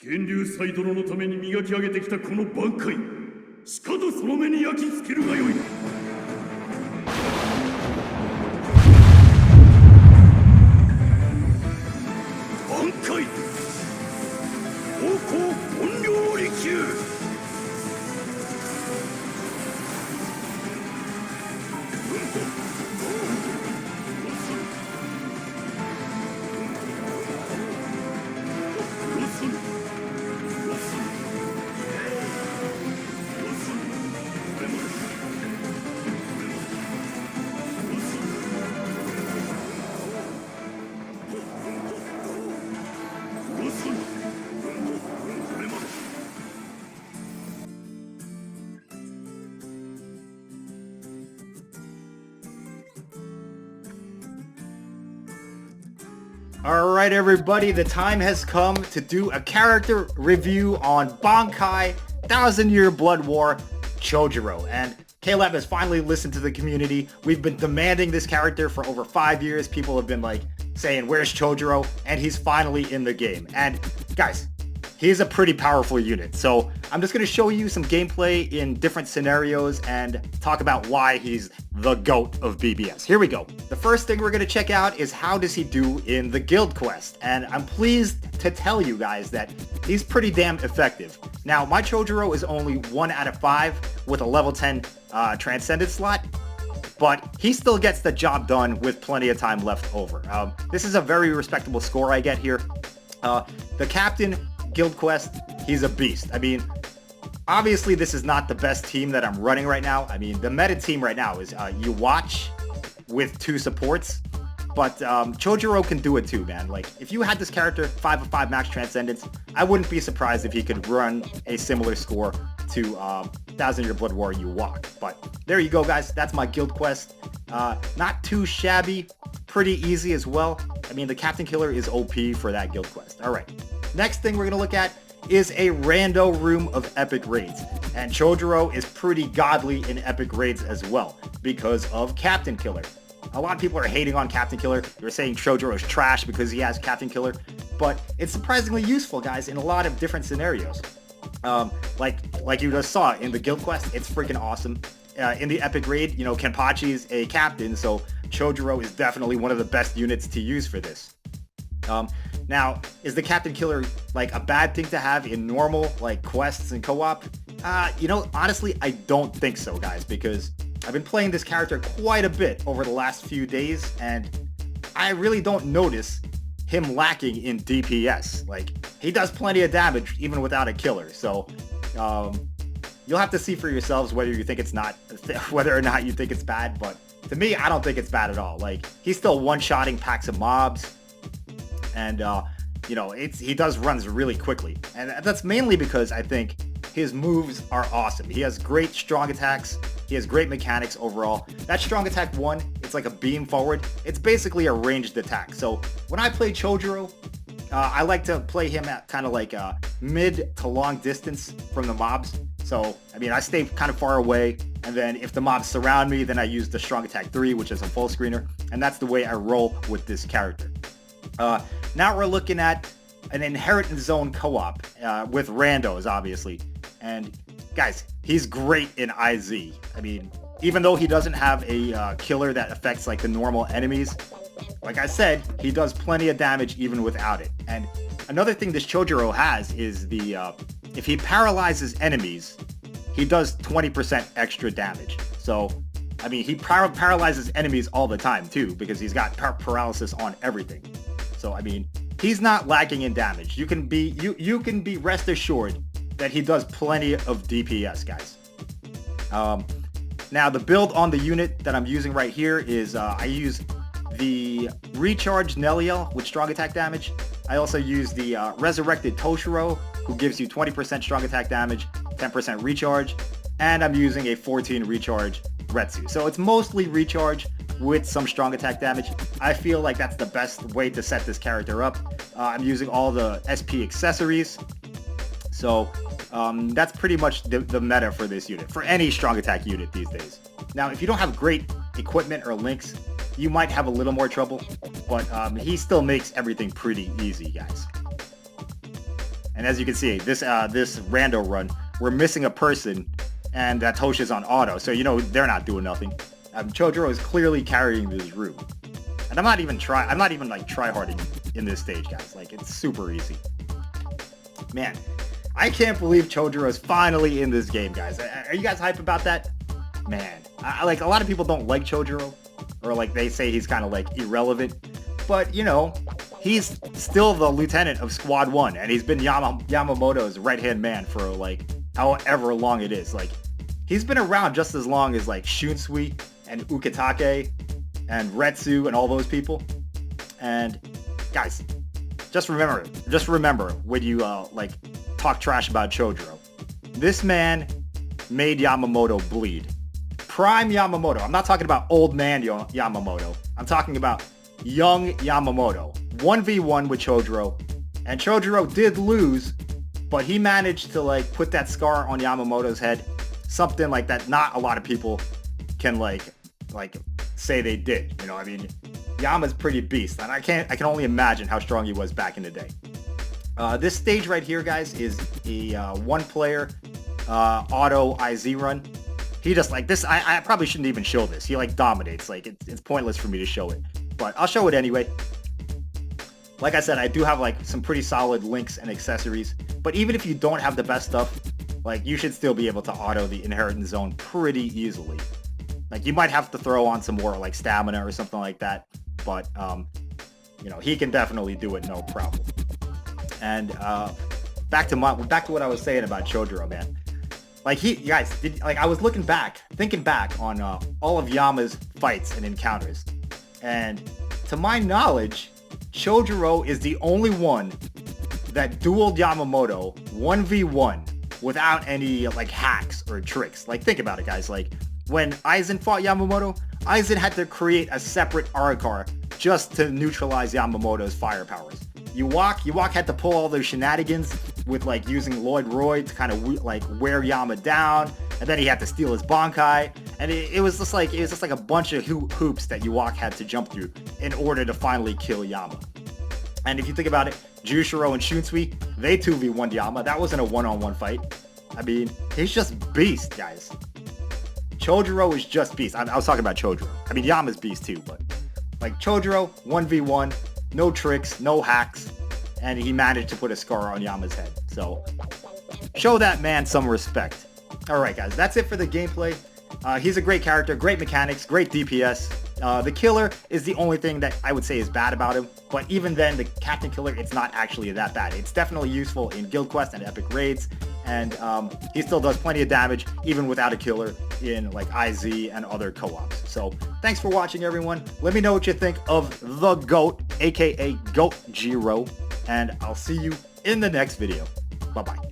源流祭殿のために磨き上げてきたこの挽回、しかとその目に焼き付けるがよい。挽回方向本領力球。Alright everybody, the time has come to do a character review on Bankai 1000-Year Blood War Chojiro. And Caleb has finally listened to the community. We've been demanding this character for over 5 years. People have been like saying, where's Chojiro? And he's finally in the game. And guys, he's a pretty powerful unit. So I'm just going to show you some gameplay in different scenarios and talk about why he's the GOAT of BBS. Here we go. The first thing we're going to check out is how does he do in the guild quest. And I'm pleased to tell you guys that he's pretty damn effective. Now, my Chojiro is only 1 out of 5 with a level 10 Transcended slot, but he still gets the job done with plenty of time left over. This is a very respectable score I get here. The Captain guild quest, he's a beast. I mean, obviously this is not the best team that I'm running right now. I mean, the meta team right now is you watch with 2 supports, but Chojiro can do it too, man. Like, if you had this character 5 of 5 max transcendence, I wouldn't be surprised if he could run a similar score to 1000-Year Blood War you walk. But there you go, guys. That's my guild quest. Not too shabby, pretty easy as well. I mean, the Captain Killer is OP for that guild quest. All right. Next thing we're going to look at is a rando room of epic raids. And Chojiro is pretty godly in epic raids as well because of Captain Killer. A lot of people are hating on Captain Killer. They're saying Chojiro is trash because he has Captain Killer. But it's surprisingly useful, guys, in a lot of different scenarios. Like you just saw in the guild quest, it's freaking awesome. In the epic raid, you know, Kenpachi's a captain, so Chojiro is definitely one of the best units to use for this. Now, is the Captain Killer like a bad thing to have in normal like quests and co-op? You know, honestly, I don't think so, guys, because I've been playing this character quite a bit over the last few days, and I really don't notice him lacking in DPS. Like, he does plenty of damage even without a killer, so you'll have to see for yourselves whether you think it's not, whether or not you think it's bad, but to me, I don't think it's bad at all. Like, he's still one-shotting packs of mobs, and you know, he does runs really quickly, and that's mainly because I think his moves are awesome. He has great strong attacks. He has great mechanics overall. That strong attack 1, it's like a beam forward. It's basically a ranged attack. So when I play Chojiro, I like to play him at kind of like a mid to long distance from the mobs. So, I mean, I stay kind of far away, and then if the mobs surround me, then I use the strong attack 3, which is a full screener, and that's the way I roll with this character. Now we're looking at an inheritance zone co-op with randos, obviously. And guys, he's great in IZ. I mean, even though he doesn't have a killer that affects like the normal enemies, like I said, he does plenty of damage even without it. And another thing this Chojiro has is the if he paralyzes enemies, he does 20% extra damage. So, I mean, he paralyzes enemies all the time too, because he's got paralysis on everything. So, I mean, he's not lacking in damage. You can be rest assured that he does plenty of DPS, guys. Now, the build on the unit that I'm using right here is I use the Recharged Neliel with strong attack damage. I also use the Resurrected Toshiro, who gives you 20% strong attack damage, 10% recharge, and I'm using a 14 recharge Retsu. So it's mostly recharge with some strong attack damage. I feel like that's the best way to set this character up. I'm using all the SP accessories. So That's pretty much the meta for this unit, for any strong attack unit these days. Now, if you don't have great equipment or links, you might have a little more trouble, but he still makes everything pretty easy, guys. And as you can see, this rando run, we're missing a person, and that Tosha's on auto, so you know they're not doing nothing. Chojiro is clearly carrying this room, and I'm not even like try-harding in this stage, guys. Like, it's super easy. Man, I can't believe Chojiro is finally in this game, guys. Are you guys hype about that? Man, like, a lot of people don't like Chojiro, or like they say he's kind of like irrelevant, but you know, he's still the lieutenant of Squad 1, and he's been Yamamoto's right-hand man for like however long it is. Like, he's been around just as long as like Shunsui and Ukitake and Retsu and all those people. And guys, just remember when you like talk trash about Chojiro, this man made Yamamoto bleed. Prime Yamamoto. I'm not talking about old man Yamamoto. I'm talking about young Yamamoto. 1v1 with Chojiro, and Chojiro did lose, but he managed to like put that scar on Yamamoto's head, something like that not a lot of people can like say they did. You know, I mean, Yama's pretty beast, and I can only imagine how strong he was back in the day. This stage right here, guys, is a one-player auto IZ run. He just like this. I probably shouldn't even show this. He like dominates. Like, it's pointless for me to show it, but I'll show it anyway. Like I said, I do have like some pretty solid links and accessories, but even if you don't have the best stuff, like, you should still be able to auto the inheritance zone pretty easily. Like, you might have to throw on some more like stamina or something like that, but you know, he can definitely do it no problem. And back to what I was saying about Chojiro, man. Like, I was thinking back on all of Yama's fights and encounters, and to my knowledge, Chojiro is the only one that dueled Yamamoto 1v1 without any like hacks or tricks. Like, think about it, guys. Like, when Aizen fought Yamamoto, Aizen had to create a separate Arikar just to neutralize Yamamoto's fire powers. Yuwak had to pull all those shenanigans with like using Lloyd Roy to kind of like wear Yama down, and then he had to steal his Bankai, and it was just like a bunch of hoops that Yuwak had to jump through in order to finally kill Yama. And if you think about it, Jushiro and Shunsui, they 2v1'd Yama. That wasn't a one-on-one fight. I mean, he's just beast, guys. Chojiro is just beast. I was talking about Chojiro. I mean, Yama's beast too, but like Chojiro, 1v1, no tricks, no hacks, and he managed to put a scar on Yama's head. So show that man some respect. Alright, guys, that's it for the gameplay. He's a great character, great mechanics, great DPS. The killer is the only thing that I would say is bad about him, but even then, the Captain Killer, it's not actually that bad. It's definitely useful in Guild Quest and Epic Raids, and he still does plenty of damage, even without a killer, in like IZ and other co-ops. So, thanks for watching, everyone. Let me know what you think of the GOAT, aka Chojiro, and I'll see you in the next video. Bye-bye.